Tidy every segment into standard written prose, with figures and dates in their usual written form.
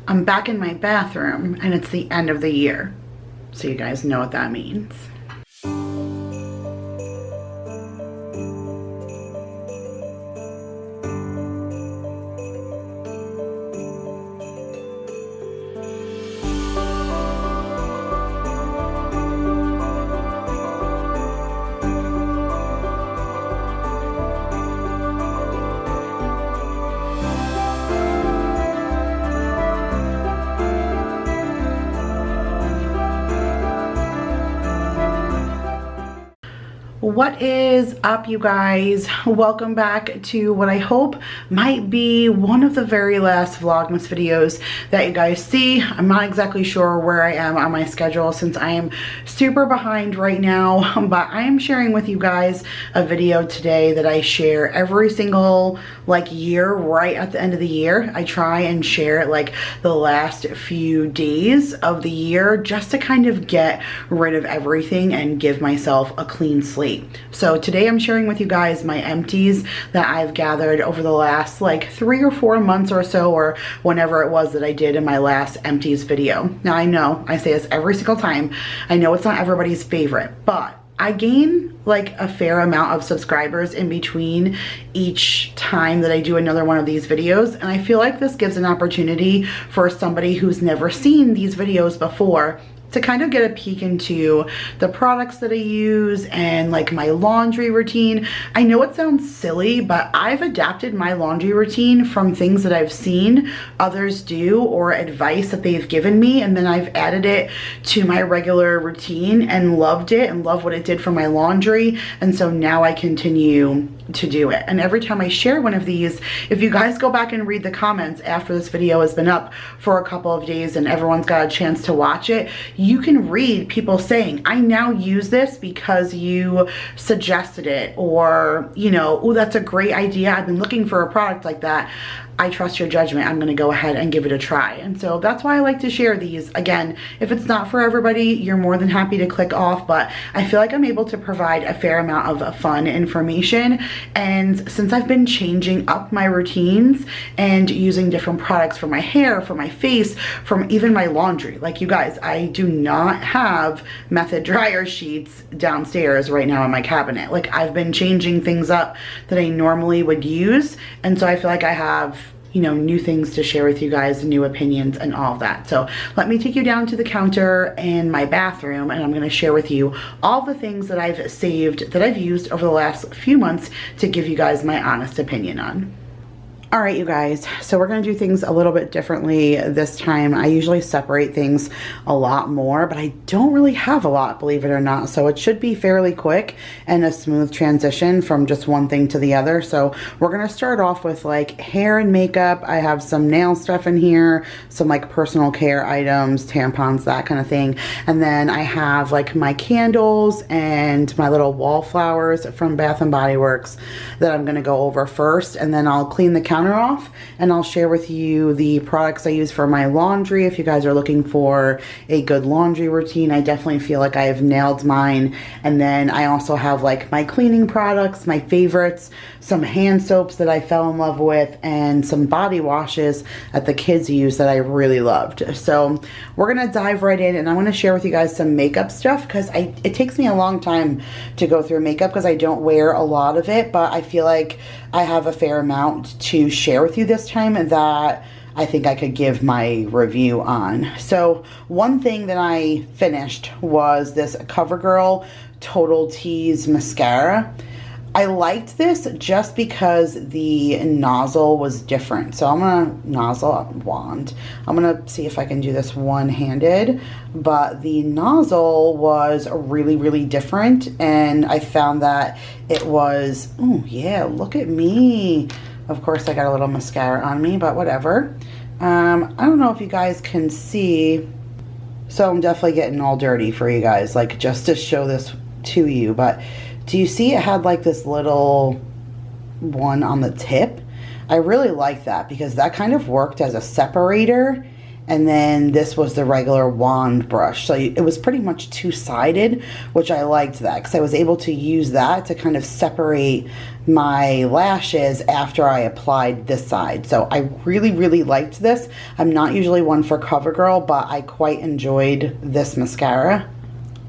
I'm back in my bathroom and it's the end of the year. So you guys know what that means. What is up, you guys? Welcome back to what I hope might be one of the very last Vlogmas videos that you guys see. I'm not exactly sure where I am on my schedule since I am super behind right now, but I am sharing with you guys a video today that I share every single year right at the end of the year. I try and share like the last few days of the year just to kind of get rid of everything and give myself a clean slate. So today I'm sharing with you guys my empties that I've gathered over the last 3 or 4 months or so, or whenever it was that I did in my last empties video. Now I know I say this every single time. I know it's not everybody's favorite, but I gain a fair amount of subscribers in between each time that I do another one of these videos, and I feel like this gives an opportunity for somebody who's never seen these videos before to kind of get a peek into the products that I use and my laundry routine. I know it sounds silly, but I've adapted my laundry routine from things that I've seen others do or advice that they've given me, and then I've added it to my regular routine and loved it and love what it did for my laundry, and so now I continue to do it. And every time I share one of these, if you guys go back and read the comments after this video has been up for a couple of days and everyone's got a chance to watch it, you can read people saying, I now use this because you suggested it, or oh, that's a great idea, I've been looking for a product like that. I trust your judgment. I'm going to go ahead and give it a try. And so that's why I like to share these. Again, if it's not for everybody, you're more than happy to click off, but I feel like I'm able to provide a fair amount of fun information. And since I've been changing up my routines and using different products for my hair, for my face, from even my laundry, you guys, I do not have method dryer sheets downstairs right now in my cabinet. I've been changing things up that I normally would use, and so I feel like I have new things to share with you guys, new opinions and all of that. So let me take you down to the counter in my bathroom, and I'm going to share with you all the things that I've saved, that I've used over the last few months to give you guys my honest opinion on. All right, you guys, so we're gonna do things a little bit differently this time. I usually separate things a lot more, but I don't really have a lot, believe it or not. So it should be fairly quick and a smooth transition from just one thing to the other. So we're gonna start off with hair and makeup. I have some nail stuff in here, some personal care items, tampons, that kind of thing. And then I have my candles and my little wallflowers from Bath and Body Works that I'm gonna go over first, and then I'll clean the counter off and I'll share with you the products I use for my laundry. If you guys are looking for a good laundry routine, I definitely feel like I have nailed mine. And then I also have my cleaning products, my favorites, some hand soaps that I fell in love with, and some body washes that the kids use that I really loved. So we're gonna dive right in, and I'm gonna share with you guys some makeup stuff because it takes me a long time to go through makeup because I don't wear a lot of it, but I feel like I have a fair amount to share with you this time that I think I could give my review on. So one thing that I finished was this CoverGirl Total Tease mascara. I liked this just because the nozzle was different. So I'm gonna see if I can do this one-handed, but the nozzle was really, really different, and I found that it was, oh yeah, look at me. Of course I got a little mascara on me, but whatever. I don't know if you guys can see, so I'm definitely getting all dirty for you guys, just to show this to you, but do you see it had this little one on the tip? I really like that because that kind of worked as a separator, and then this was the regular wand brush. So it was pretty much two-sided, which I liked that because I was able to use that to kind of separate my lashes after I applied this side. So I really, really liked this. I'm not usually one for CoverGirl, but I quite enjoyed this mascara.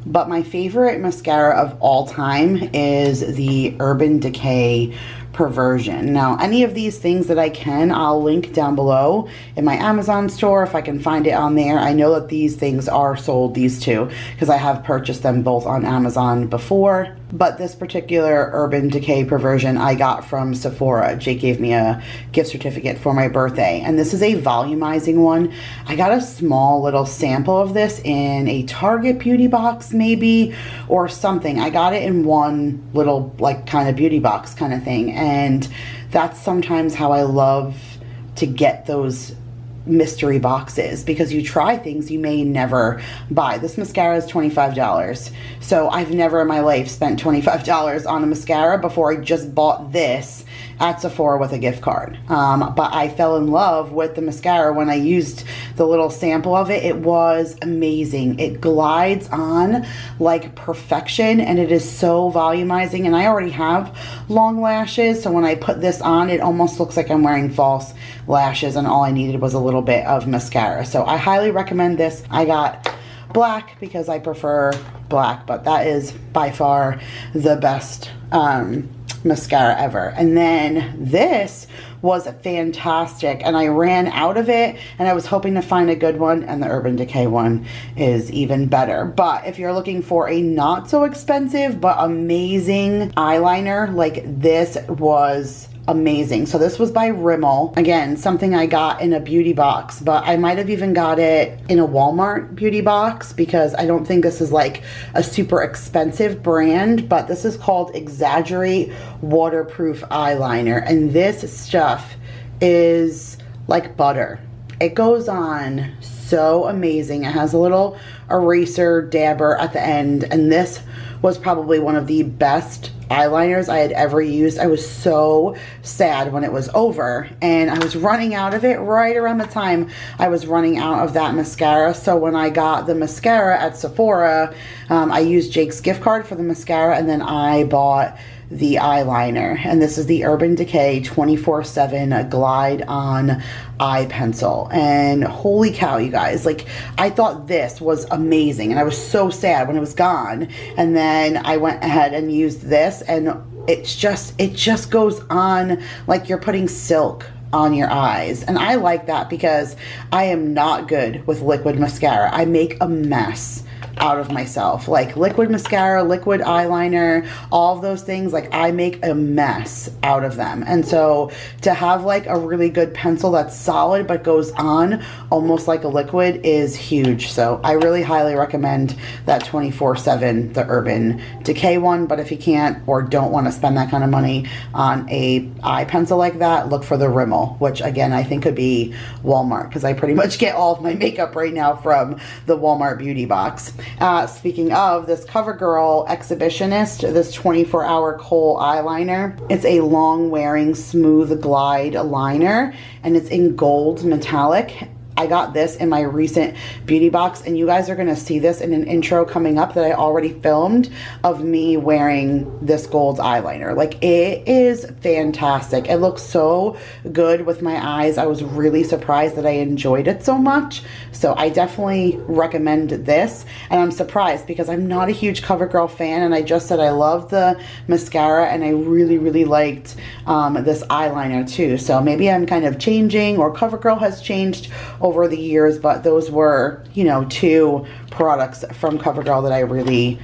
But my favorite mascara of all time is the Urban Decay Perversion. Now, any of these things that I can, I'll link down below in my Amazon store if I can find it on there. I know that these things are sold, these two, because I have purchased them both on Amazon before. But this particular Urban Decay Perversion I got from Sephora. Jake gave me a gift certificate for my birthday. And this is a volumizing one. I got a small little sample of this in a Target beauty box maybe, or something. I got it in one little like kind of beauty box kind of thing. And that's sometimes how I love to get those mystery boxes, because you try things you may never buy. This mascara is $25. So I've never in my life spent $25 on a mascara before. I just bought this at Sephora with a gift card. But I fell in love with the mascara when I used the little sample of it. It was amazing. It glides on like perfection, and it is so volumizing, and I already have long lashes, so when I put this on, it almost looks like I'm wearing false lashes, and all I needed was a little bit of mascara. So I highly recommend this. I got black because I prefer black, but that is by far the best mascara ever. And then this was fantastic, and I ran out of it, and I was hoping to find a good one, and the Urban Decay one is even better. But if you're looking for a not so expensive but amazing eyeliner, like this was amazing. So this was by Rimmel. Again, something I got in a beauty box, but I might have even got it in a Walmart beauty box because I don't think this is like a super expensive brand, but this is called Exaggerate Waterproof Eyeliner, and this stuff is like butter. It goes on so amazing. It has a little eraser dabber at the end, and this was probably one of the best eyeliners I had ever used. I was so sad when it was over, and I was running out of it right around the time I was running out of that mascara. So when I got the mascara at Sephora, I used Jake's gift card for the mascara, and then I bought the eyeliner, and this is the Urban Decay 24/7 Glide On Eye Pencil. And holy cow, you guys, like I thought this was amazing, and I was so sad when it was gone, and then I went ahead and used this, and it just goes on like you're putting silk on your eyes. And I like that because I am not good with liquid mascara. I make a mess out of myself. Like liquid mascara, liquid eyeliner, all of those things, like I make a mess out of them. And so to have like a really good pencil that's solid but goes on almost like a liquid is huge. So I really highly recommend that 24/7, the Urban Decay one. But if you can't or don't want to spend that kind of money on a eye pencil like that, look for the Rimmel, which again I think could be Walmart, because I pretty much get all of my makeup right now from the Walmart beauty box. Speaking of, this CoverGirl Exhibitionist, this 24-hour kohl eyeliner. It's a long wearing smooth glide liner, and it's in gold metallic. I got this in my recent beauty box, and you guys are going to see this in an intro coming up that I already filmed of me wearing this gold eyeliner. Like it is fantastic. It looks so good with my eyes. I was really surprised that I enjoyed it so much. So I definitely recommend this, and I'm surprised because I'm not a huge CoverGirl fan, and I just said I love the mascara, and I really, really liked this eyeliner too. So maybe I'm kind of changing, or CoverGirl has changed over the years, but those were, you know, two products from CoverGirl that I really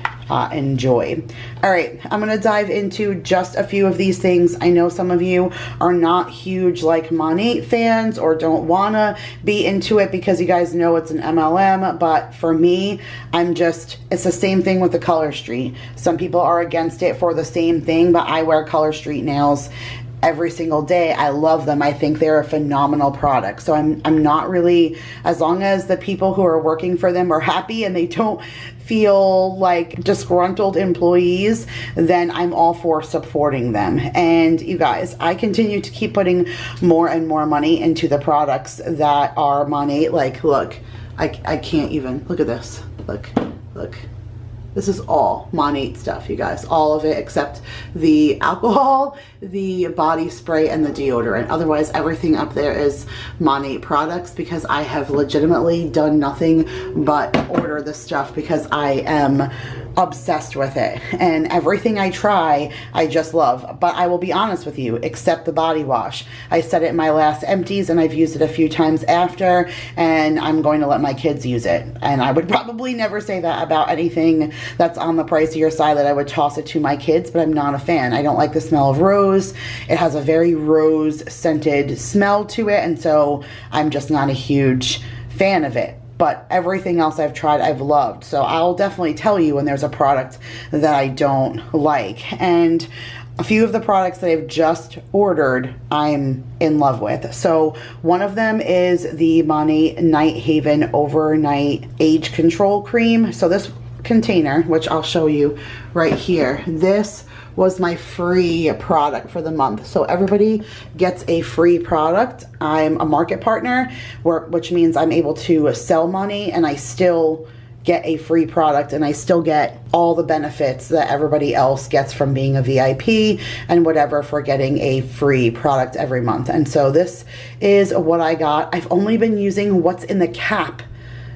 enjoy. All right, I'm gonna dive into just a few of these things. I know some of you are not huge like Monat fans, or don't wanna be into it because you guys know it's an MLM, but for me, it's the same thing with the Color Street. Some people are against it for the same thing, but I wear Color Street nails every single day. I love them. I think they're a phenomenal product. So I'm not really, as long as the people who are working for them are happy and they don't feel like disgruntled employees, then I'm all for supporting them. And you guys, I continue to keep putting more and more money into the products that are Monat. Like, look, I can't even, look at this. Look. This is all Monat stuff, you guys. All of it except the alcohol, the body spray, and the deodorant. Otherwise, everything up there is Monat products, because I have legitimately done nothing but order this stuff because I am obsessed with it. And everything I try, I just love. But I will be honest with you, except the body wash. I said it in my last empties, and I've used it a few times after, and I'm going to let my kids use it. And I would probably never say that about anything that's on the pricier side, that I would toss it to my kids, but I'm not a fan. I don't like the smell of rose. It has a very rose scented smell to it, and so I'm just not a huge fan of it. But everything else I've tried, I've loved. So I'll definitely tell you when there's a product that I don't like. And a few of the products that I've just ordered, I'm in love with. So one of them is the Monat Night Haven Overnight Age Control Cream. So this container, which I'll show you right here, this was my free product for the month. So everybody gets a free product. I'm a market partner, which means I'm able to sell money, and I still get a free product, and I still get all the benefits that everybody else gets from being a VIP and whatever for getting a free product every month. And so this is what I got. I've only been using what's in the cap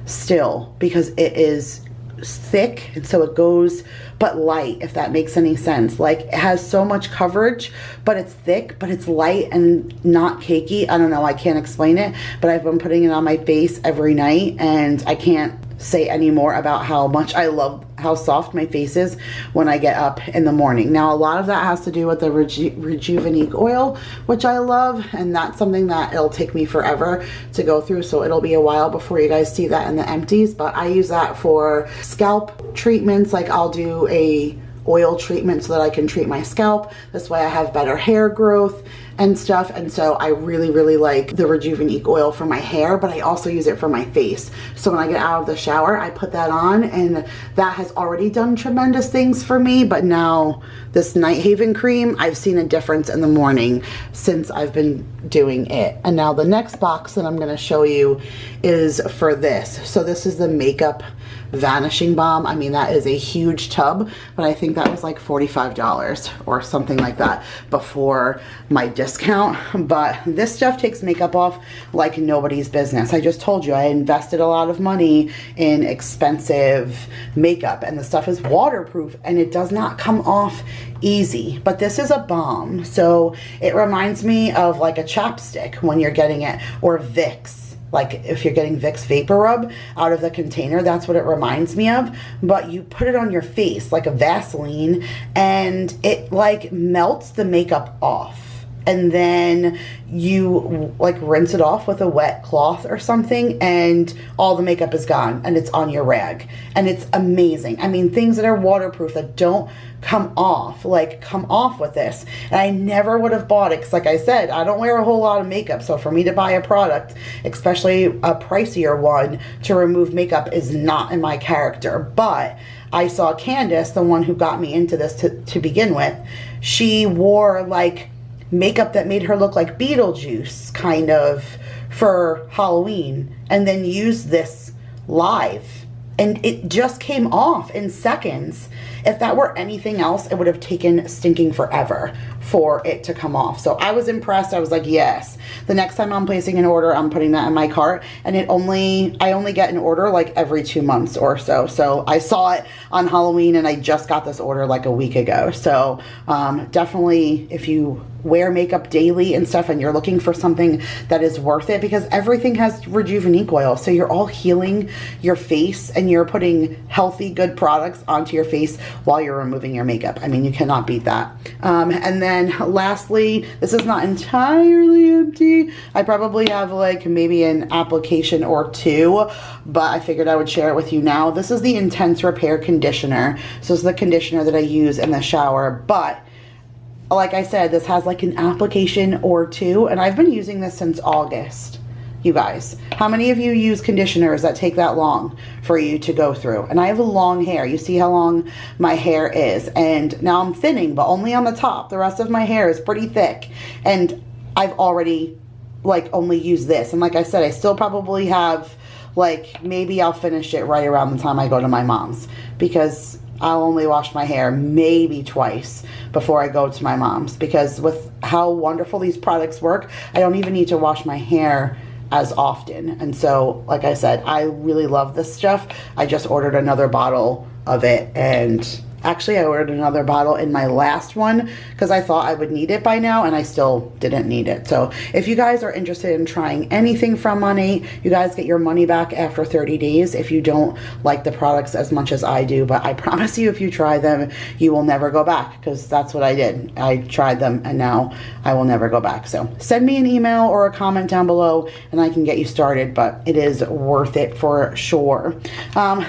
still, because it is thick, and so it goes, but light, if that makes any sense. Like, it has so much coverage, but it's thick, but it's light and not cakey. I don't know, I can't explain it, but I've been putting it on my face every night, and I can't say any more about how much I love how soft my face is when I get up in the morning. Now, a lot of that has to do with the Rejuvenate oil, which I love, and that's something that it'll take me forever to go through, so it'll be a while before you guys see that in the empties. But I use that for scalp treatments. Like, I'll do a oil treatment so that I can treat my scalp. This way I have better hair growth and stuff. And so I really like the Rejuvenate oil for my hair, but I also use it for my face. So when I get out of the shower, I put that on, and that has already done tremendous things for me. But now this Night Haven cream, I've seen a difference in the morning since I've been doing it. And now the next box that I'm going to show you is for this. So this is the Makeup Vanishing Balm. I mean, that is a huge tub, but I think that was like $45 or something like that before my discount. But this stuff takes makeup off like nobody's business. I just told you I invested a lot of money in expensive makeup, and the stuff is waterproof, and it does not come off easy. But this is a balm, so it reminds me of like a chapstick when you're getting it, or Vicks. Like if you're getting Vicks Vapor Rub out of the container, that's what it reminds me of. But you put it on your face like a Vaseline, and it like melts the makeup off. And then you like rinse it off with a wet cloth or something, and all the makeup is gone, and it's on your rag. And it's amazing. I mean, things that are waterproof that don't come off, like come off with this. And I never would have bought it, because like I said, I don't wear a whole lot of makeup. So for me to buy a product, especially a pricier one, to remove makeup is not in my character. But I saw Candace, the one who got me into this to begin with, she wore like makeup that made her look like Beetlejuice kind of for Halloween, and then used this live, and it just came off in seconds. If that were anything else, it would have taken stinking forever for it to come off. So I was impressed. I was like, yes. The next time I'm placing an order, I'm putting that in my cart. And I only get an order like every 2 months or so. So I saw it on Halloween, and I just got this order like a week ago. So definitely, if you wear makeup daily and stuff, and you're looking for something that is worth it, because everything has Rejuvenate oil, so you're all healing your face, and you're putting healthy, good products onto your face while you're removing your makeup. I mean, you cannot beat that. And then lastly, this is not entirely empty. I probably have like maybe an application or two, but I figured I would share it with you now. This is the Intense Repair Conditioner. So this is the conditioner that I use in the shower, but like I said, this has like an application or two, and I've been using this since August. You guys, how many of you use conditioners that take that long for you to go through? And I have long hair. You see how long my hair is, and now I'm thinning, but only on the top. The rest of my hair is pretty thick, and I've already like only used this. And like I said, I still probably have, like, maybe I'll finish it right around the time I go to my mom's, because I'll only wash my hair maybe twice before I go to my mom's, because with how wonderful these products work, I don't even need to wash my hair as often. And so, like I said, I really love this stuff. I just ordered another bottle of it, and actually I ordered another bottle in my last one because I thought I would need it by now, and I still didn't need it. So if you guys are interested in trying anything from Money, you guys get your money back after 30 days if you don't like the products as much as I do. But I promise you, if you try them, you will never go back, because that's what I did. I tried them, and now I will never go back. So send me an email or a comment down below and I can get you started, but it is worth it for sure.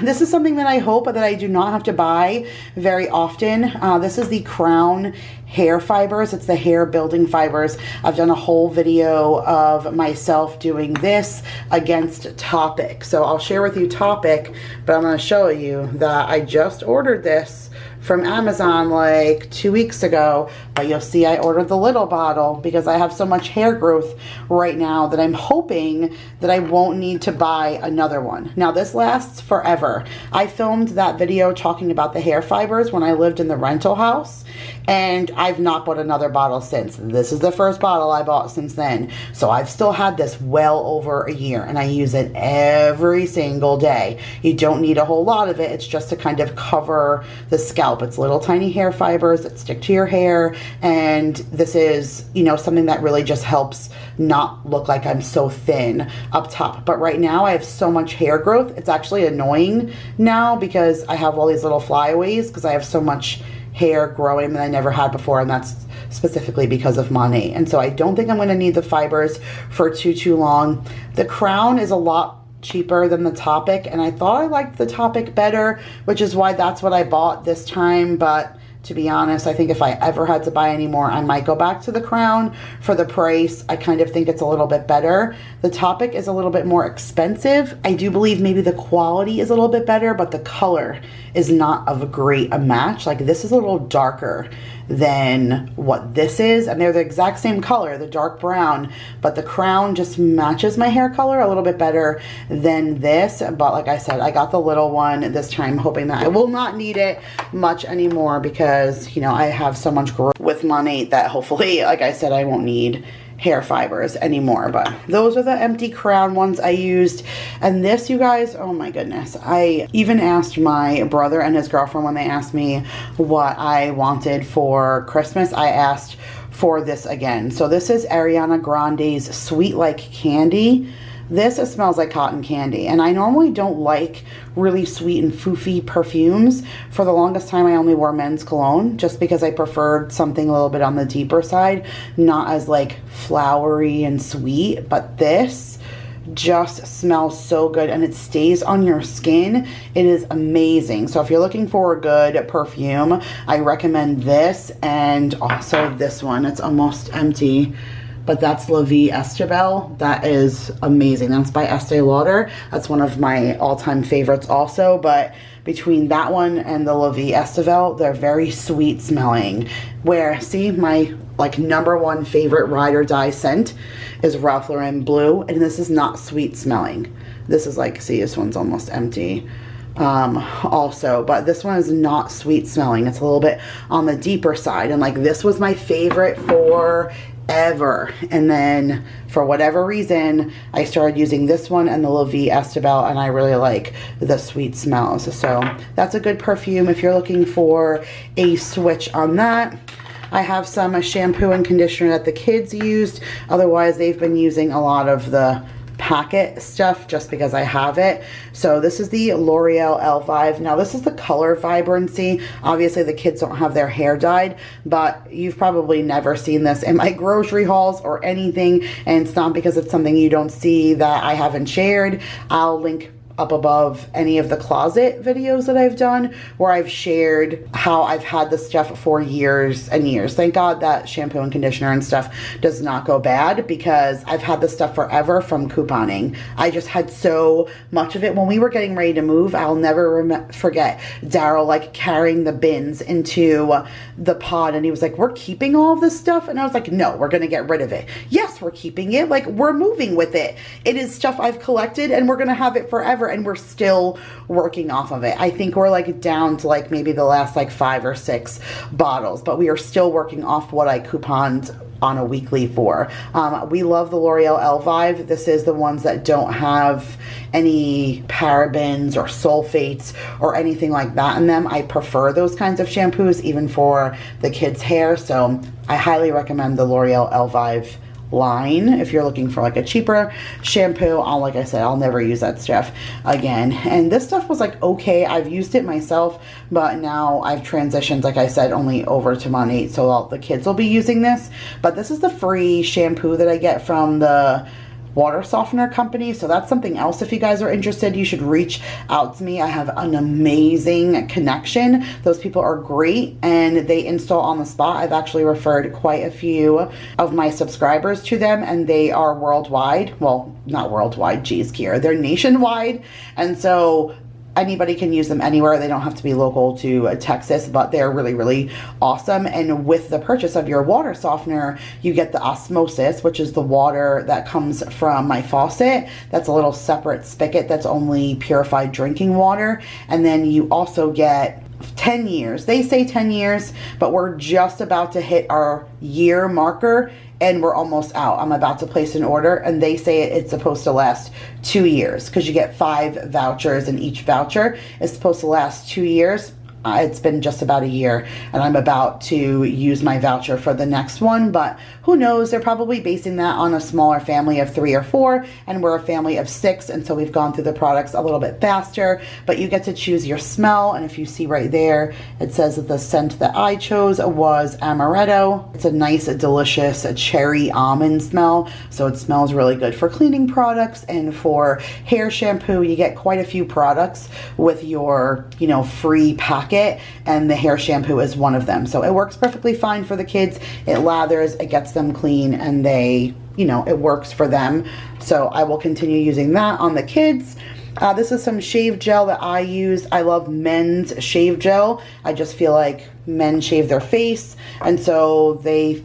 This is something that I hope that I do not have to buy very often. This is the Crown hair fibers. It's the hair building fibers. I've done a whole video of myself doing this against Topic. So I'll share with you Topic, but I'm going to show you that I just ordered this from Amazon like 2 weeks ago, but you'll see I ordered the little bottle because I have so much hair growth right now that I'm hoping that I won't need to buy another one. Now this lasts forever. I filmed that video talking about the hair fibers when I lived in the rental house, and I've not bought another bottle since. This is the first bottle I bought since then. So I've still had this well over a year, and I use it every single day. You don't need a whole lot of it. It's just to kind of cover the scalp. It's little tiny hair fibers that stick to your hair, and this is, you know, something that really just helps not look like I'm so thin up top. But right now I have so much hair growth, it's actually annoying now because I have all these little flyaways because I have so much hair growing that I never had before, and that's specifically because of Money. And so I don't think I'm going to need the fibers for too long. The Crown is a lot cheaper than the Topic, and I thought I liked the Topic better, which is why that's what I bought this time. But to be honest, I think if I ever had to buy any more, I might go back to the Crown for the price. I kind of think it's a little bit better. The Topic is a little bit more expensive. I do believe maybe the quality is a little bit better, but the color is not of a great a match. Like, this is a little darker than what this is, and they're the exact same color, the dark brown, but the Crown just matches my hair color a little bit better than this. But like I said, I got the little one this time, hoping that I will not need it much anymore, because, you know, I have so much growth with Money that hopefully, like I said, I won't need hair fibers anymore. But those are the empty Crown ones I used. And this, you guys, oh my goodness, I even asked my brother and his girlfriend when they asked me what I wanted for Christmas. I asked for this again. So this is Ariana Grande's Sweet Like Candy. This smells like cotton candy, and I normally don't like really sweet and foofy perfumes. For the longest time, I only wore men's cologne just because I preferred something a little bit on the deeper side, not as like flowery and sweet. But this just smells so good, and it stays on your skin. It is amazing. So if you're looking for a good perfume, I recommend this, and also this one. It's almost empty, but that's La Vie Estebelle. That is amazing. That's by Estee Lauder. That's one of my all-time favorites also. But between that one and the La Vie Estebelle, they're very sweet smelling. Where, see, my like #1 favorite ride or die scent is Ralph Lauren Blue, and this is not sweet smelling. This is like, see, this one's almost empty also, but this one is not sweet smelling. It's a little bit on the deeper side, and like this was my favorite for ever, and then for whatever reason I started using this one and the La Vie Estebelle, and I really like the sweet smells. So that's a good perfume if you're looking for a switch on that. I have some shampoo and conditioner that the kids used. Otherwise, they've been using a lot of the packet stuff just because I have it. So this is the L'Oreal L5. Now this is the color vibrancy. Obviously the kids don't have their hair dyed, but you've probably never seen this in my grocery hauls or anything, and it's not because it's something you don't see that I haven't shared. I'll link up above any of the closet videos that I've done where I've shared how I've had this stuff for years and years. Thank God that shampoo and conditioner and stuff does not go bad, because I've had this stuff forever from couponing. I just had so much of it. When we were getting ready to move, I'll never forget Daryl like carrying the bins into the pod, and he was like, we're keeping all of this stuff? And I was like, no, we're gonna get rid of it. Yes, we're keeping it. Like, we're moving with it. It is stuff I've collected and we're gonna have it forever, and we're still working off of it. I think we're like down to like maybe the last like 5 or 6 bottles, but we are still working off what I couponed on a weekly for. We love the L'Oreal Elvive. This is the ones that don't have any parabens or sulfates or anything like that in them. I prefer those kinds of shampoos even for the kids' hair, so I highly recommend the L'Oreal Elvive line if you're looking for like a cheaper shampoo. Like I said, I'll never use that stuff again. And this stuff was like okay. I've used it myself, but now I've transitioned, like I said, only over to Monat, so all the kids will be using this. But this is the free shampoo that I get from the water softener company, so that's something else. If you guys are interested, you should reach out to me. I have an amazing connection. Those people are great and they install on the spot. I've actually referred quite a few of my subscribers to them, and they are worldwide. Well, not worldwide, geez, Kiera, they're nationwide, and so anybody can use them anywhere. They don't have to be local to Texas, but they're really, really awesome. And with the purchase of your water softener, you get the osmosis, which is the water that comes from my faucet. That's a little separate spigot that's only purified drinking water. And then you also get 10 years. They say 10 years, but we're just about to hit our year marker and we're almost out. I'm about to place an order and they say it's supposed to last 2 years because you get 5 vouchers and each voucher is supposed to last 2 years. It's been just about a year and I'm about to use my voucher for the next one, but who knows? They're probably basing that on a smaller family of 3 or 4 and we're a family of 6, and so we've gone through the products a little bit faster. But you get to choose your smell, and if you see right there, it says that the scent that I chose was amaretto. It's a nice, delicious cherry almond smell, so it smells really good for cleaning products and for hair shampoo. You get quite a few products with your, you know, free packet, and the hair shampoo is one of them. So it works perfectly fine for the kids. It lathers, it gets them clean, and they, you know, it works for them. So I will continue using that on the kids. This is some shave gel that I use. I love men's shave gel. I just feel like men shave their face, and so they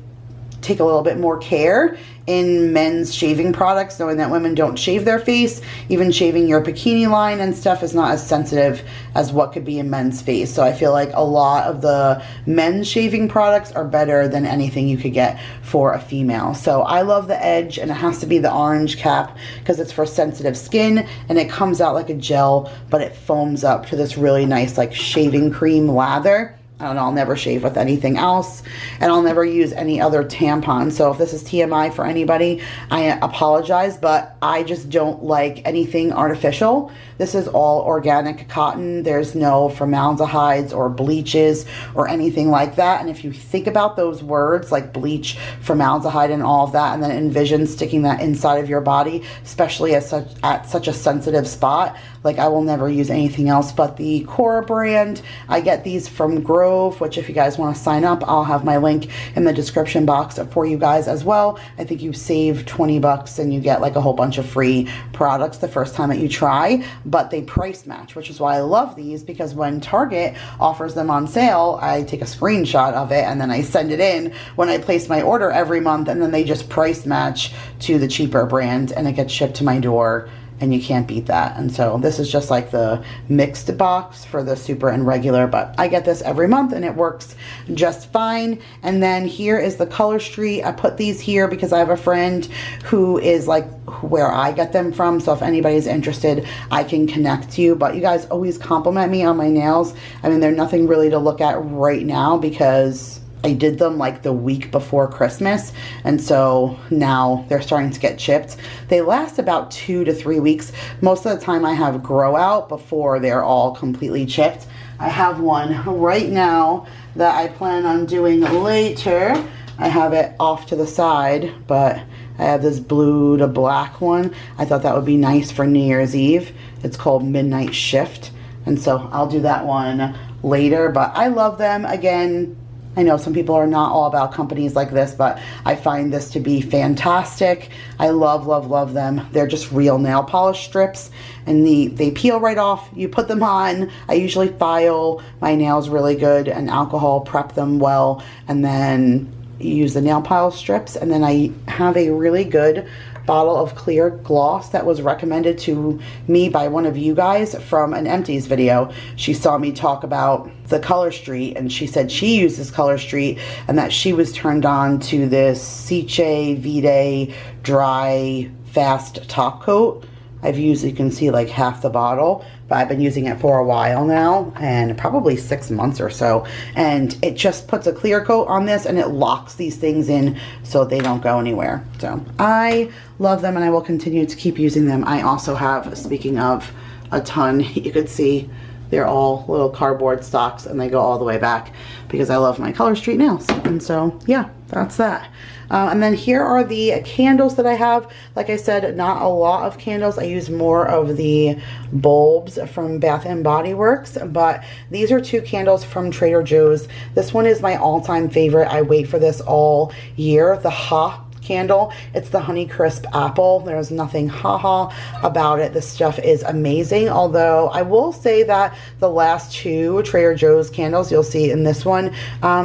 take a little bit more care in men's shaving products, knowing that women don't shave their face. Even shaving your bikini line and stuff is not as sensitive as what could be in men's face. So I feel like a lot of the men's shaving products are better than anything you could get for a female. So I love the Edge, and it has to be the orange cap because it's for sensitive skin, and it comes out like a gel, but it foams up to this really nice like shaving cream lather. And I'll never shave with anything else, and I'll never use any other tampon. So if this is TMI for anybody, I apologize, but I just don't like anything artificial. This is all organic cotton. There's no formaldehydes or bleaches or anything like that. And if you think about those words like bleach, formaldehyde, and all of that, and then envision sticking that inside of your body, especially at such a sensitive spot, like I will never use anything else but the Cora brand. I get these from Grove, which if you guys want to sign up, I'll have my link in the description box for you guys as well. I think you save 20 bucks and you get like a whole bunch of free products the first time that you try, but they price match, which is why I love these, because when Target offers them on sale, I take a screenshot of it and then I send it in when I place my order every month, and then they just price match to the cheaper brand and it gets shipped to my door. And you can't beat that. And so this is just like the mixed box for the super and regular, but I get this every month and it works just fine. And then here is the Color Street. I put these here because I have a friend who is like where I get them from. So if anybody's interested, I can connect you. But you guys always compliment me on my nails. I mean, they're nothing really to look at right now because I did them like the week before Christmas, and so now they're starting to get chipped. They last about 2 to 3 weeks. Most of the time I have grow out before they're all completely chipped. I have one right now that I plan on doing later. I have it off to the side, but I have this blue to black one. I thought that would be nice for New Year's Eve. It's called Midnight Shift. And so I'll do that one later. But I love them. Again, I know some people are not all about companies like this, but I find this to be fantastic. I love, love, love them. They're just real nail polish strips, and they peel right off. You put them on. I usually file my nails really good and alcohol prep them well, and then you use the nail polish strips. And then I have a really good bottle of clear gloss that was recommended to me by one of you guys from an empties video. She saw me talk about the Color Street, and she said she uses Color Street and that she was turned on to this Ciche Vide Dry Fast Top Coat. I've used, you can see, like half the bottle, but I've been using it for a while now, and probably 6 months or so. And it just puts a clear coat on this, and it locks these things in so they don't go anywhere. So I love them, and I will continue to keep using them. I also have, speaking of a ton, you could see they're all little cardboard stocks, and they go all the way back because I love my Color Street nails. And so yeah, that's that. And then here are the candles that I have. Like I said, not a lot of candles. I use more of the bulbs from Bath and Body Works, but these are 2 candles from Trader Joe's. This one is my all-time favorite. I wait for this all year. The Ha candle. It's the Honey Crisp Apple. There's nothing haha about it. This stuff is amazing. Although I will say that the last 2 Trader Joe's candles you'll see in this one,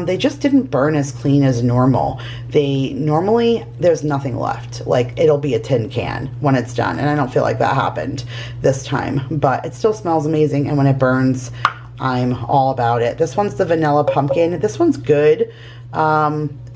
they just didn't burn as clean as normal. Normally there's nothing left. Like, it'll be a tin can when it's done, and I don't feel like that happened this time, but it still smells amazing, and when it burns, I'm all about it. This one's the Vanilla Pumpkin. This one's good.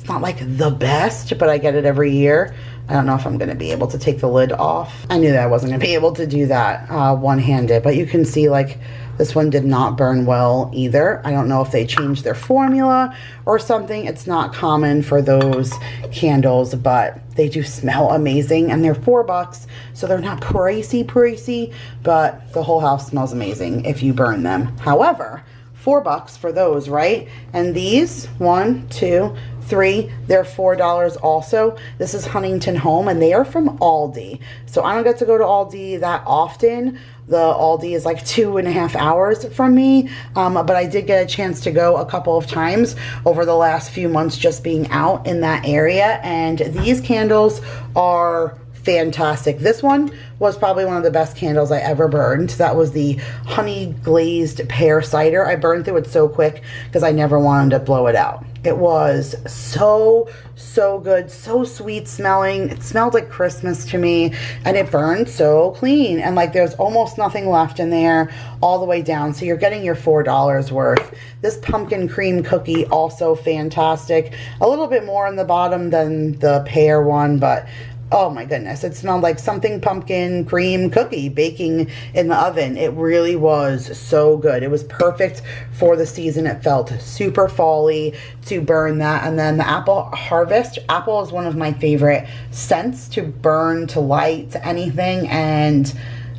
Not like the best, but I get it every year. I don't know if I'm going to be able to take the lid off. I knew that I wasn't going to be able to do that one-handed, but you can see, like, this one did not burn well either. I don't know if they changed their formula or something. It's not common for those candles, but they do smell amazing, and they're $4, so they're not pricey, but the whole house smells amazing if you burn them. However, $4 for those, right? And these, 1, 2, 3, they're $4 also. This is Huntington Home, and they are from Aldi. So I don't get to go to Aldi that often. The Aldi is like 2.5 hours from me, but I did get a chance to go a couple of times over the last few months just being out in that area, and these candles are fantastic. This one was probably one of the best candles I ever burned. That was the honey glazed pear cider. I burned through it so quick because I never wanted to blow it out. It was so good, so sweet smelling. It smelled like Christmas to me, and it burned so clean, and like there's almost nothing left in there all the way down, so you're getting your $4 worth. This pumpkin cream cookie, also fantastic. A little bit more on the bottom than the pear one, but oh my goodness, it smelled like something pumpkin cream cookie baking in the oven. It really was so good. It was perfect for the season. It felt super fall-y to burn that. And then the Apple Harvest. Apple is one of my favorite scents to burn, to light, to anything, and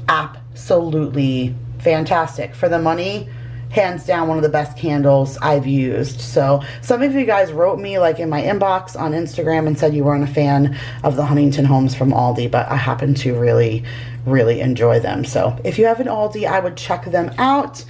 absolutely fantastic. For the money, hands down one of the best candles I've used. So some of you guys wrote me like in my inbox on Instagram and said you weren't a fan of the Huntington Homes from Aldi, but I happen to really enjoy them. So if you have an Aldi, I would check them out.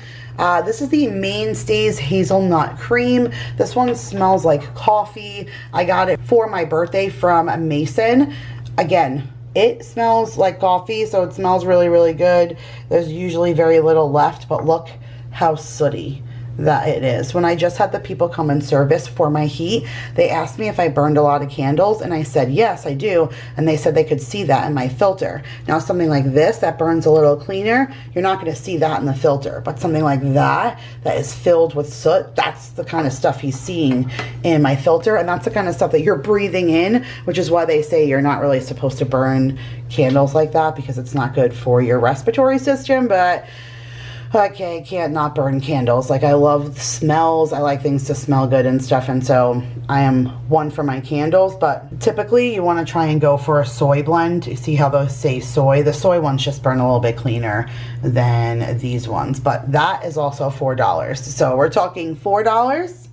This is the Mainstays Hazelnut Cream. This one smells like coffee. I got it for my birthday from Mason. Again, it smells like coffee, so it smells really good. There's usually very little left, but look how sooty that it is. When I just had the people come and service for my heat, they asked me if I burned a lot of candles, and I said yes, I do, and they said they could see that in my filter. Now something like this that burns a little cleaner, you're not going to see that in the filter, but something like that is filled with soot, that's the kind of stuff he's seeing in my filter, and that's the kind of stuff that you're breathing in, which is why they say you're not really supposed to burn candles like that, because it's not good for your respiratory system. But okay, I can't not burn candles. Like, I love smells. I like things to smell good and stuff, and so I am one for my candles. But typically you want to try and go for a soy blend. You see how those say soy? The soy ones just burn a little bit cleaner than these ones, but that is also $4. So we're talking $4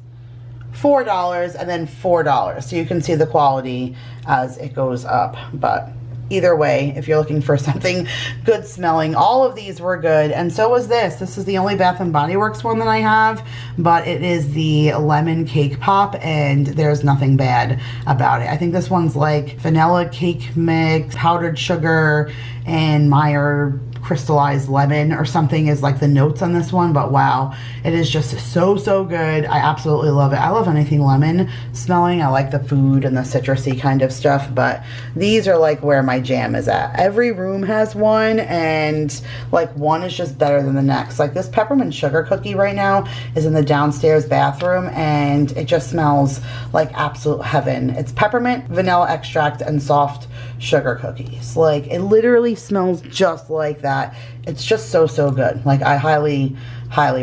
$4, and then $4. So you can see the quality as it goes up. But either way, if you're looking for something good smelling, all of these were good. And so was this. This is the only Bath & Body Works one that I have, but it is the lemon cake pop, and there's nothing bad about it. I think this one's like vanilla cake mix, powdered sugar, and Meyer crystallized lemon or something is like the notes on this one. But wow, it is just so good. I absolutely love it. I love anything lemon smelling. I like the food and the citrusy kind of stuff, but these are like where my jam is at. Every room has one, and like one is just better than the next. Like this peppermint sugar cookie right now is in the downstairs bathroom, and it just smells like absolute heaven. It's peppermint, vanilla extract, and soft sugar cookies. Like it literally smells just like that. It's just so good. Like I highly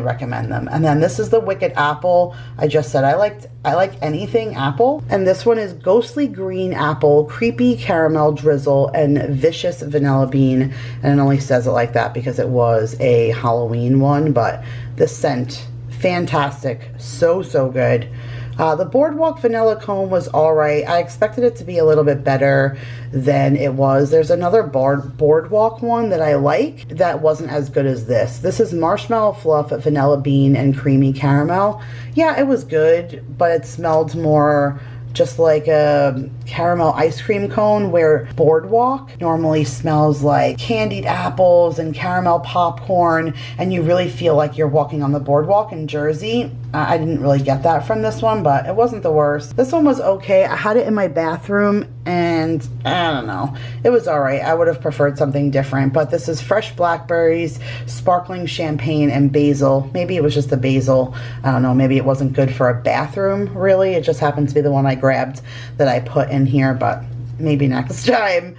recommend them. And then this is the Wicked Apple. I just said I like anything apple, and this one is ghostly green apple, creepy caramel drizzle, and vicious vanilla bean. And it only says it like that because it was a Halloween one, but this scent, fantastic, so good. The Boardwalk Vanilla Comb was alright. I expected it to be a little bit better than it was. There's another Boardwalk one that I like that wasn't as good as this. This is Marshmallow Fluff, Vanilla Bean, and Creamy Caramel. Yeah, it was good, but it smelled more just like a caramel ice cream cone, where Boardwalk normally smells like candied apples and caramel popcorn, and you really feel like you're walking on the boardwalk in Jersey. I didn't really get that from this one, but it wasn't the worst. This one was okay. I had it in my bathroom, and I don't know, it was alright. I would have preferred something different, but this is fresh blackberries, sparkling champagne, and basil. Maybe it was just the basil. I don't know, maybe it wasn't good for a bathroom, really. It just happened to be the one I grabbed that I put in here, but maybe next time.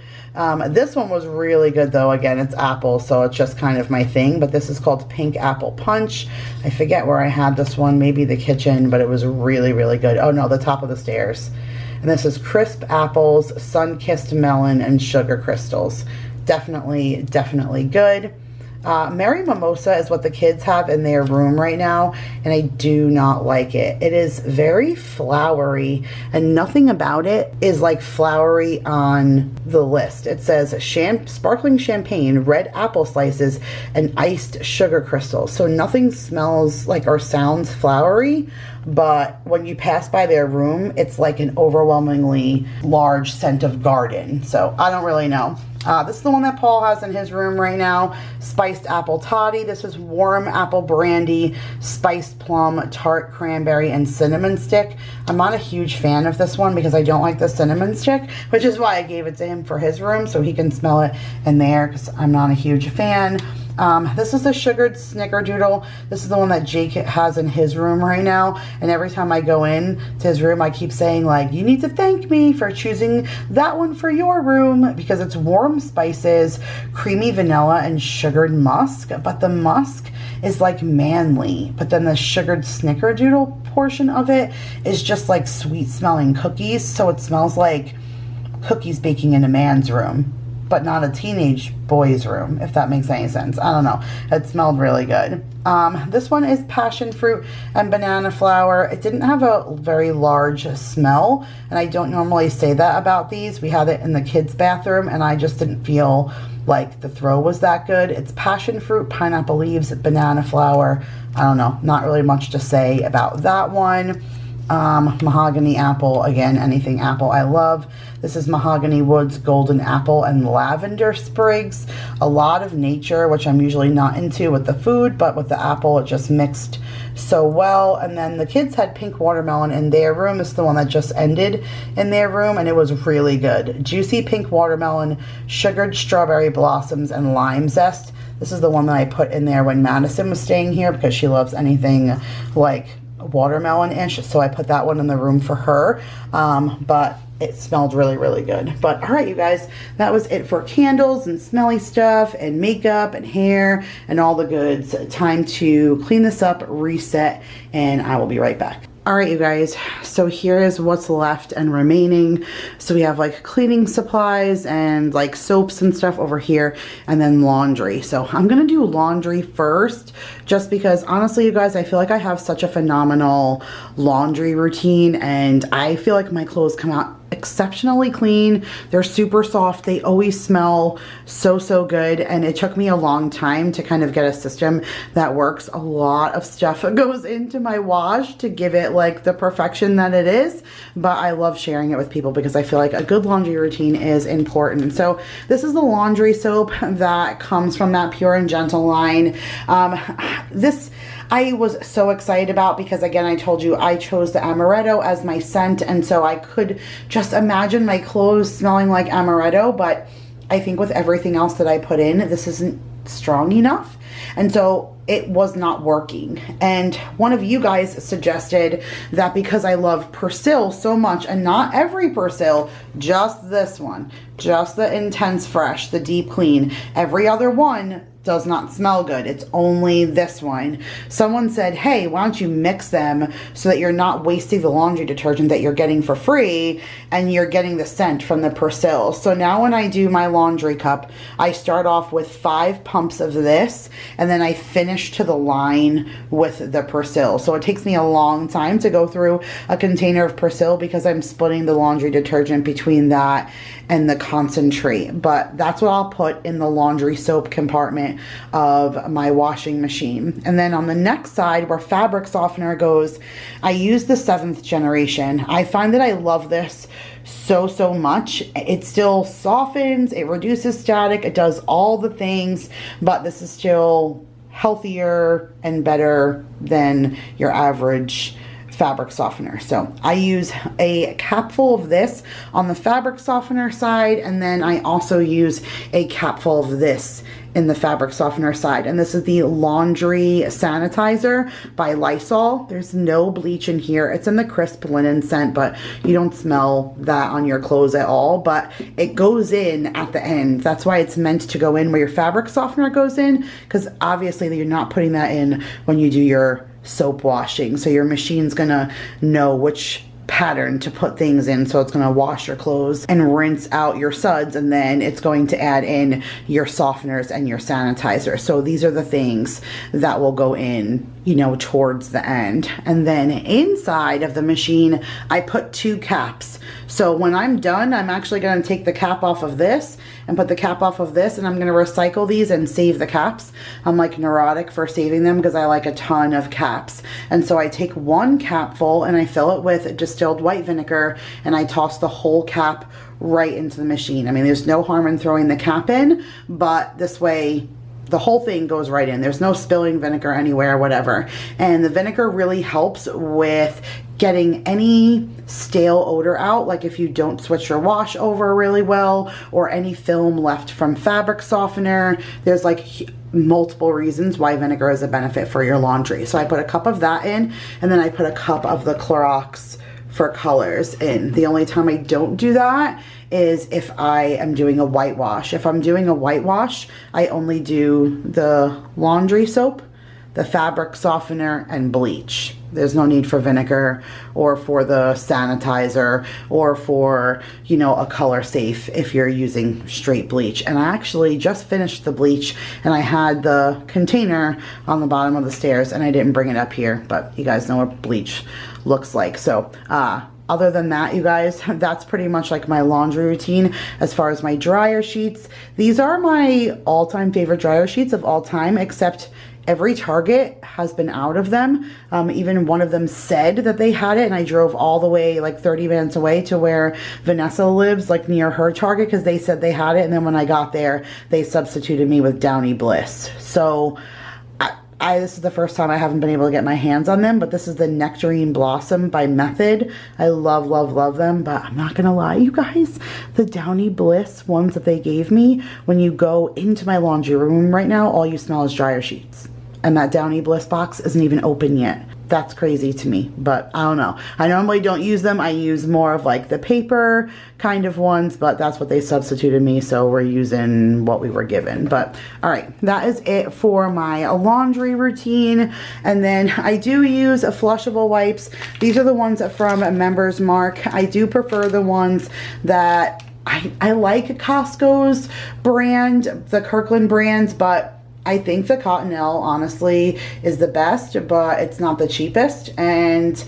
This one was really good though. Again, it's apple, so it's just kind of my thing, but this is called Pink Apple Punch. I forget where I had this one, maybe the kitchen, but it was really good. Oh no, the top of the stairs. And this is Crisp Apples, Sun-Kissed Melon, and Sugar Crystals. Definitely good. Merry Mimosa is what the kids have in their room right now, and I do not like it. It is very flowery, and nothing about it is like flowery on the list. It says sparkling champagne, red apple slices, and iced sugar crystals. So nothing smells like or sounds flowery, but when you pass by their room, it's like an overwhelmingly large scent of garden. So I don't really know. This is the one that Paul has in his room right now. Spiced Apple Toddy. This is Warm Apple Brandy, Spiced Plum, Tart Cranberry, and Cinnamon Stick. I'm not a huge fan of this one because I don't like the cinnamon stick, which is why I gave it to him for his room so he can smell it in there, because I'm not a huge fan. This is the Sugared Snickerdoodle. This is the one that Jake has in his room right now, and every time I go in to his room I keep saying like, you need to thank me for choosing that one for your room, because it's warm spices, creamy vanilla, and sugared musk, but the musk is like manly, but then the Sugared Snickerdoodle portion of it is just like sweet smelling cookies, so it smells like cookies baking in a man's room, but not a teenage boy's room, if that makes any sense. I don't know. It smelled really good. This one is passion fruit and banana flower. It didn't have a very large smell, and I don't normally say that about these. We had it in the kids' bathroom, and I just didn't feel like the throw was that good. It's passion fruit, pineapple leaves, banana flower. I don't know. Not really much to say about that one. Mahogany apple, again, anything apple I love. This is Mahogany Woods Golden Apple and Lavender Sprigs. A lot of nature, which I'm usually not into with the food, but with the apple it just mixed so well. And then the kids had Pink Watermelon in their room. This is the one that just ended in their room, and it was really good. Juicy Pink Watermelon, Sugared Strawberry Blossoms, and Lime Zest. This is the one that I put in there when Madison was staying here, because she loves anything like watermelon-ish, so I put that one in the room for her, but it smelled really good. But all right, you guys, that was it for candles and smelly stuff and makeup and hair and all the goods. Time to clean this up, reset, and I will be right back. Alright you guys, so here is what's left and remaining. So we have like cleaning supplies and like soaps and stuff over here, and then laundry. So I'm gonna do laundry first, just because honestly you guys, I feel like I have such a phenomenal laundry routine, and I feel like my clothes come out exceptionally clean. They're super soft. They always smell so good, and it took me a long time to kind of get a system that works. A lot of stuff goes into my wash to give it like the perfection that it is, but I love sharing it with people because I feel like a good laundry routine is important. So this is the laundry soap that comes from that Pure and Gentle line. This I was so excited about because, again, I told you I chose the amaretto as my scent, and so I could just imagine my clothes smelling like amaretto, but I think with everything else that I put in, this isn't strong enough, and so it was not working. And one of you guys suggested that because I love Persil so much, and not every Persil, just this one, just the Intense Fresh, the Deep Clean, every other one does not smell good. It's only this one. Someone said, hey, why don't you mix them so that you're not wasting the laundry detergent that you're getting for free, and you're getting the scent from the Persil. So now when I do my laundry cup, I start off with 5 pumps of this, and then I finish to the line with the Persil. So it takes me a long time to go through a container of Persil because I'm splitting the laundry detergent between that and the concentrate. But that's what I'll put in the laundry soap compartment of my washing machine. And then on the next side where fabric softener goes, I use the 7th generation. I find that I love this so much. It still softens, it reduces static, it does all the things, but this is still healthier and better than your average fabric softener. So I use a capful of this on the fabric softener side, and then I also use a capful of this in the fabric softener side. And this is the laundry sanitizer by Lysol. There's no bleach in here. It's in the crisp linen scent, but you don't smell that on your clothes at all, but it goes in at the end. That's why it's meant to go in where your fabric softener goes in, because obviously you're not putting that in when you do your soap washing. So your machine's gonna know which pattern to put things in, so it's going to wash your clothes and rinse out your suds, and then it's going to add in your softeners and your sanitizer. So these are the things that will go in, you know, towards the end. And then inside of the machine I put 2 caps. So when I'm done, I'm actually going to take the cap off of this and put the cap off of this, and I'm going to recycle these and save the caps. I'm like neurotic for saving them because I like a ton of caps. And so I take 1 cap full and I fill it with distilled white vinegar, and I toss the whole cap right into the machine. I mean, there's no harm in throwing the cap in, but this way the whole thing goes right in. There's no spilling vinegar anywhere, whatever. And the vinegar really helps with getting any stale odor out, like if you don't switch your wash over really well, or any film left from fabric softener. There's like multiple reasons why vinegar is a benefit for your laundry. So I put a cup of that in, and then I put a cup of the Clorox for colors in. The only time I don't do that is if I am doing a whitewash. If I'm doing a whitewash, I only do the laundry soap, the fabric softener, and bleach. There's no need for vinegar or for the sanitizer or for, you know, a color safe if you're using straight bleach. And I actually just finished the bleach, and I had the container on the bottom of the stairs, and I didn't bring it up here, but you guys know what bleach looks like. So other than that, you guys, that's pretty much like my laundry routine. As far as my dryer sheets, these are my all-time favorite dryer sheets of all time, except every Target has been out of them. Even one of them said that they had it, and I drove all the way like 30 minutes away to where Vanessa lives, like near her Target, because they said they had it, and then when I got there, they substituted me with Downy Bliss. So this is the first time I haven't been able to get my hands on them, but this is the Nectarine Blossom by Method. I love them, but I'm not gonna lie, you guys, the Downy Bliss ones that they gave me, when you go into my laundry room right now, all you smell is dryer sheets. And that Downy Bliss box isn't even open yet. That's crazy to me, but I don't know. I normally don't use them. I use more of like the paper kind of ones, but that's what they substituted me, so we're using what we were given. But all right, that is it for my laundry routine. And then I do use a flushable wipes. These are the ones from Members Mark. I do prefer the ones that I like Costco's brand, the Kirkland brands, but I think the Cottonelle honestly is the best, but it's not the cheapest, and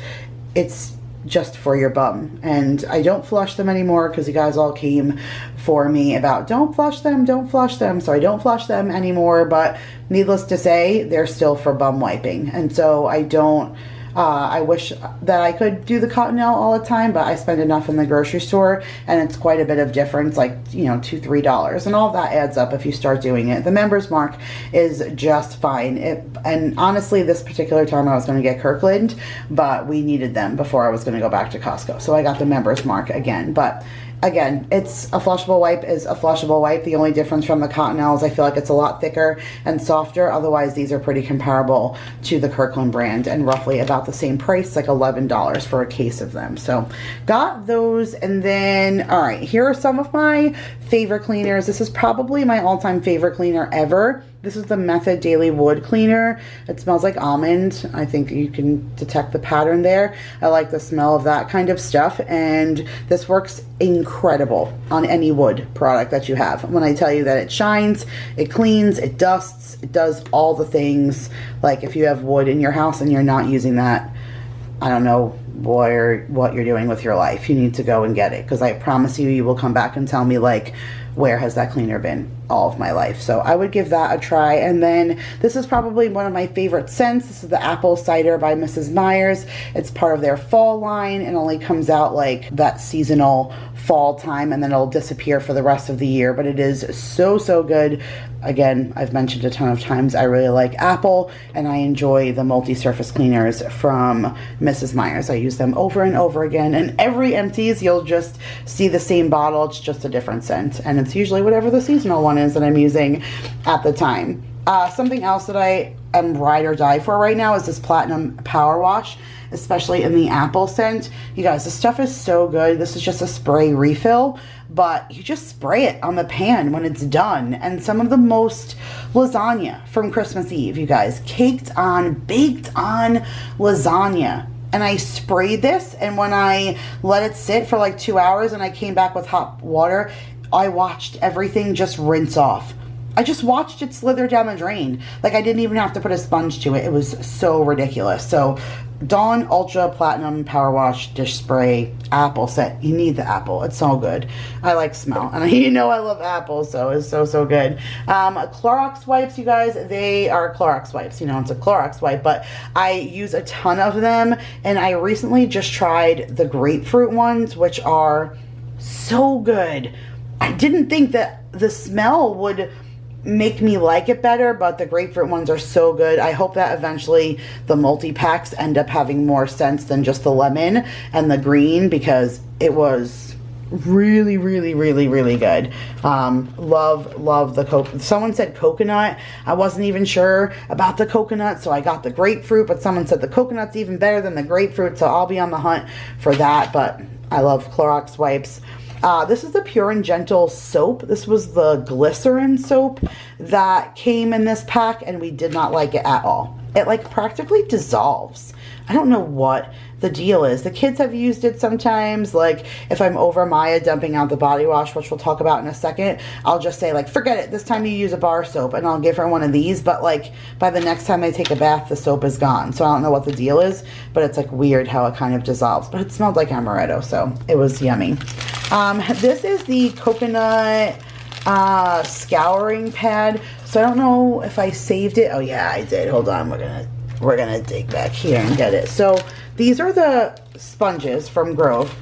it's just for your bum. And I don't flush them anymore because you guys all came for me about don't flush them, don't flush them. So I don't flush them anymore, but needless to say, they're still for bum wiping. And so I don't, I wish that I could do the Cottonelle all the time, but I spend enough in the grocery store and it's quite a bit of difference, like, you know, $2, $3, and all of that adds up if you start doing it. The Members Mark is just fine. And honestly, this particular time I was going to get Kirkland, but we needed them before I was going to go back to Costco. So I got the Members Mark again, but again, it's a flushable wipe is a flushable wipe. The only difference from the Cottonelle is I feel like it's a lot thicker and softer. Otherwise, these are pretty comparable to the Kirkland brand and roughly about the same price, like $11 for a case of them. So got those. And then, all right, here are some of my favorite cleaners. This is probably my all-time favorite cleaner ever. This is the Method Daily Wood Cleaner. It smells like almond. I think you can detect the pattern there. I like the smell of that kind of stuff, and this works incredible on any wood product that you have. When I tell you that it shines, it cleans, it dusts, it does all the things. Like if you have wood in your house and you're not using that, I don't know what you're doing with your life. You need to go and get it, because I promise you, you will come back and tell me, like, where has that cleaner been all of my life? So I would give that a try. And then this is probably one of my favorite scents. This is the Apple Cider by Mrs. Meyer's. It's part of their fall line and only comes out like that seasonal fall time, and then it'll disappear for the rest of the year. But it is so, so good. Again, I've mentioned a ton of times, I really like Apple, and I enjoy the multi-surface cleaners from Mrs. Meyer's. I use them over and over again, and every empties, you'll just see the same bottle. It's just a different scent, and it's usually whatever the seasonal one is that I'm using at the time. Something else that I am ride or die for right now is this Platinum Power Wash, especially in the apple scent. You guys, this stuff is so good. This is just a spray refill, but you just spray it on the pan when it's done. And some of the most lasagna from Christmas Eve, you guys, baked on lasagna. And I sprayed this, and when I let it sit for like 2 hours and I came back with hot water, I watched everything just rinse off. I just watched it slither down the drain. Like, I didn't even have to put a sponge to it. It was so ridiculous. So Dawn Ultra Platinum Power Wash Dish Spray Apple Set. You need the apple. It's so good. I like smell. And you know I love apples, so it's so, so good. Clorox wipes, you guys. They are Clorox wipes. You know, it's a Clorox wipe, but I use a ton of them. And I recently just tried the grapefruit ones, which are so good. I didn't think that the smell would make me like it better, but the grapefruit ones are so good. I hope that eventually the multi-packs end up having more scents than just the lemon and the green, because it was really, really, really, really good. Love the someone said coconut. I wasn't even sure about the coconut, so I got the grapefruit, but someone said the coconut's even better than the grapefruit, so I'll be on the hunt for that. But I love Clorox wipes. This is the Pure and Gentle soap. This was the glycerin soap that came in this pack, and we did not like it at all. It like practically dissolves. I don't know what the deal is. The kids have used it sometimes. Like if I'm over Maya dumping out the body wash, which we'll talk about in a second, I'll just say like, forget it, this time you use a bar soap, and I'll give her one of these. But like by the next time I take a bath, the soap is gone. So I don't know what the deal is, but it's like weird how it kind of dissolves. But it smelled like amaretto, so it was yummy. This is the coconut scouring pad. So I don't know if I saved it. Oh yeah, I did. Hold on, we're gonna dig back here and get it. So these are the sponges from Grove.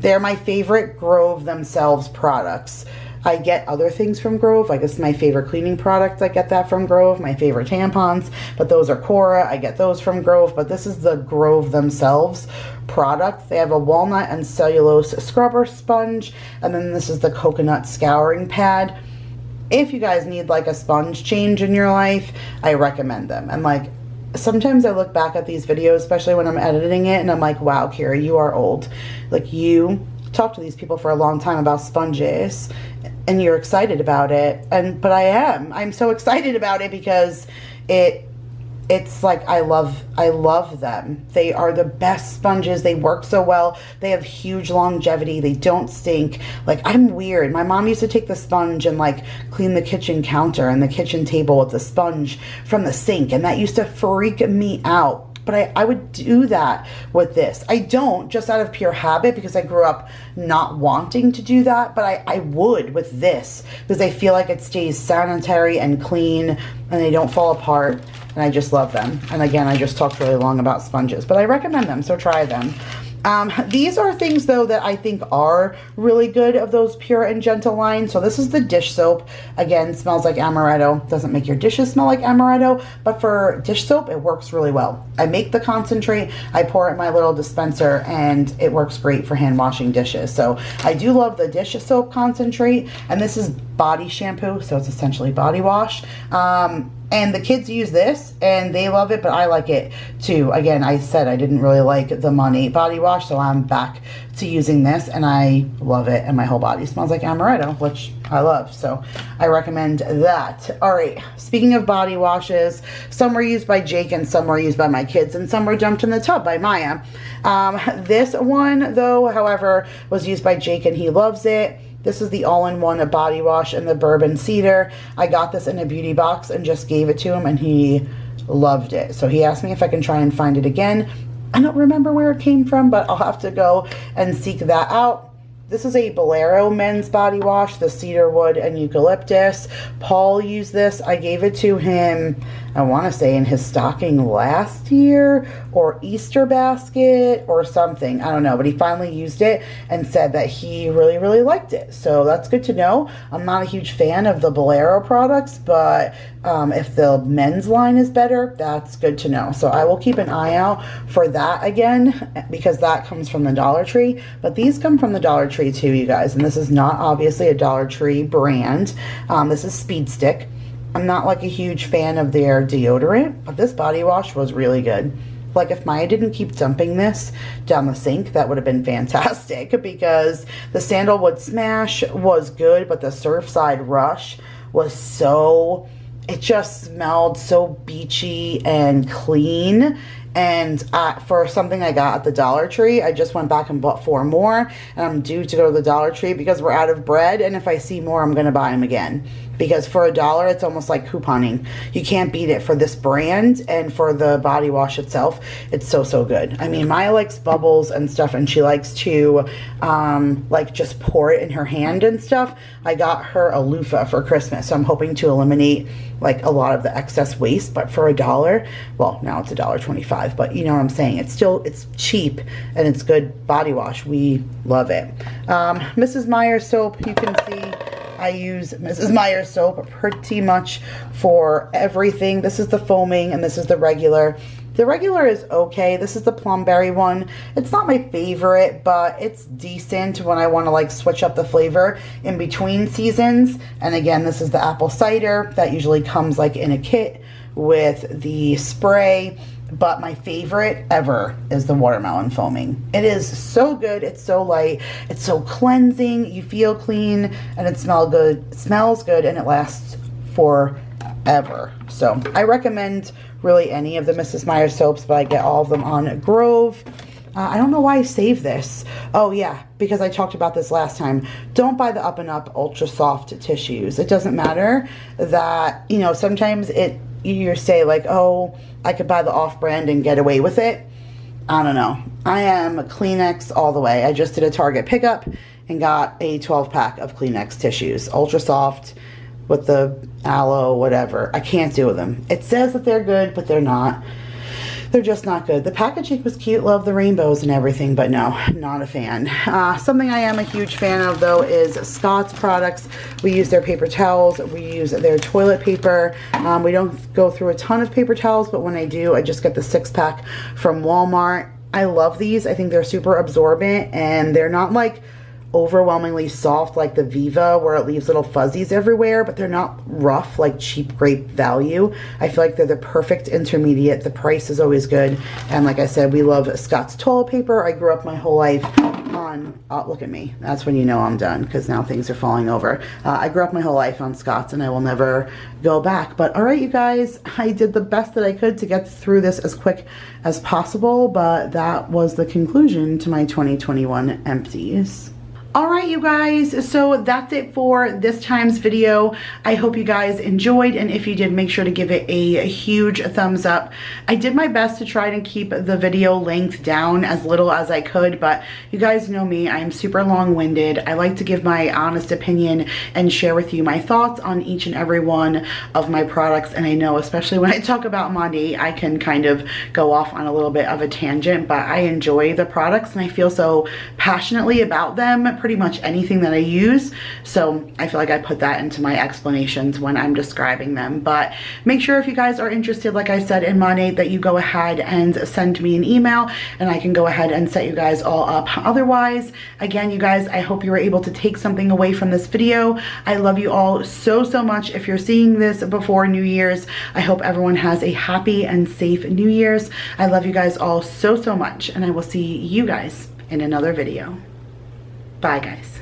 They're my favorite Grove themselves products. I get other things from Grove. Like, this is my favorite cleaning product. I get that from Grove. My favorite tampons, but those are Cora. I get those from Grove, but this is the Grove themselves product. They have a walnut and cellulose scrubber sponge, and then this is the coconut scouring pad. If you guys need like a sponge change in your life, I recommend them. And like, sometimes I look back at these videos, especially when I'm editing it, and I'm like, wow, Kira, you are old. Like, you talk to these people for a long time about sponges and you're excited about it. But I'm so excited about it because it's like, I love them. They are the best sponges. They work so well. They have huge longevity. They don't stink. Like, I'm weird. My mom used to take the sponge and like clean the kitchen counter and the kitchen table with the sponge from the sink, and that used to freak me out. But I would do that with this. I don't, just out of pure habit, because I grew up not wanting to do that, but I would with this because I feel like it stays sanitary and clean and they don't fall apart, and I just love them. And again, I just talked really long about sponges, but I recommend them, so try them. These are things though that I think are really good of those Pure and Gentle line. So this is the dish soap. Again, smells like amaretto. Doesn't make your dishes smell like amaretto, but for dish soap, it works really well. I make the concentrate, I pour it in my little dispenser, and it works great for hand washing dishes. So I do love the dish soap concentrate, and this is body shampoo, so it's essentially body wash. And the kids use this and they love it, but I like it too. Again, I said I didn't really like the Monat body wash, so I'm back to using this and I love it, and my whole body smells like amaretto, which I love, so I recommend that. All right, speaking of body washes, some were used by Jake and some were used by my kids, and some were dumped in the tub by Maya. This one though, however, was used by Jake and he loves it. This is the all-in-one body wash in the bourbon cedar. I got this in a beauty box and just gave it to him, and he loved it. So he asked me if I can try and find it again. I don't remember where it came from, but I'll have to go and seek that out. This is a Bolero men's body wash, the cedar wood and eucalyptus. Paul used this. I gave it to him, I want to say in his stocking last year, or Easter basket or something. I don't know, but he finally used it and said that he really, really liked it. So that's good to know. I'm not a huge fan of the Bolero products, but if the men's line is better, that's good to know. So I will keep an eye out for that again, because that comes from the Dollar Tree. But these come from the Dollar Tree too, you guys. And this is not obviously a Dollar Tree brand. This is Speed Stick. I'm not like a huge fan of their deodorant, but this body wash was really good. Like, if Maya didn't keep dumping this down the sink, that would have been fantastic, because the Sandalwood Smash was good, but the Surfside Rush was so, it just smelled so beachy and clean. And for something I got at the Dollar Tree, I just went back and bought 4 more, and I'm due to go to the Dollar Tree because we're out of bread, and if I see more, I'm going to buy them again. Because for $1, it's almost like couponing. You can't beat it for this brand, and for the body wash itself, it's so, so good. I mean, Maya likes bubbles and stuff, and she likes to like just pour it in her hand and stuff. I got her a loofah for Christmas, so I'm hoping to eliminate like a lot of the excess waste. But for $1, well, now it's $1.25, but you know what I'm saying, it's still, it's cheap and it's good body wash. We love it. Mrs. Meyer's soap, you can see I use Mrs. Meyer's soap pretty much for everything. This is the foaming and this is the regular. The regular is okay. This is the plumberry one. It's not my favorite, but it's decent when I want to like switch up the flavor in between seasons. And again, this is the apple cider that usually comes like in a kit with the spray. But my favorite ever is the watermelon foaming. It is so good. It's so light. It's so cleansing. You feel clean and it smells good. It smells good and it lasts forever. So I recommend really any of the Mrs. Meyer soaps, but I get all of them on Grove. I don't know why I saved this. Oh yeah, because I talked about this last time. Don't buy the Up and Up Ultra Soft tissues. It doesn't matter that, you know, sometimes you say like, oh, I could buy the off-brand and get away with it. I don't know. I am Kleenex all the way. I just did a Target pickup and got a 12-pack of Kleenex tissues. Ultra Soft with the aloe, whatever. I can't do with them. It says that they're good, but they're not. They're just not good. The packaging was cute. Love the rainbows and everything, but no, not a fan. Something I am a huge fan of, though, is Scott's products. We use their paper towels. We use their toilet paper. We don't go through a ton of paper towels, but when I do, I just get the 6-pack from Walmart. I love these. I think they're super absorbent, and they're not like overwhelmingly soft like the Viva, where it leaves little fuzzies everywhere, but they're not rough like cheap grape value. I feel like they're the perfect intermediate. The price is always good, and like I said, we love Scott's toilet paper. I grew up my whole life on, oh, look at me, that's when you know I'm done, because now things are falling over. I grew up my whole life on Scott's, and I will never go back. But all right, you guys, I did the best that I could to get through this as quick as possible, but that was the conclusion to my 2021 empties. Alright, you guys, so that's it for this time's video. I hope you guys enjoyed, and if you did, make sure to give it a huge thumbs up. I did my best to try to keep the video length down as little as I could, but you guys know me, I'm super long-winded. I like to give my honest opinion and share with you my thoughts on each and every one of my products, and I know, especially when I talk about Monday, I can kind of go off on a little bit of a tangent, but I enjoy the products and I feel so passionately about them, pretty much anything that I use, so I feel like I put that into my explanations when I'm describing them. But make sure, if you guys are interested, like I said, in Monat, that you go ahead and send me an email and I can go ahead and set you guys all up. Otherwise, again, you guys, I hope you were able to take something away from this video. I love you all so much. If you're seeing this before New Year's, I hope everyone has a happy and safe New Year's. I love you guys all so much, and I will see you guys in another video. Bye, guys.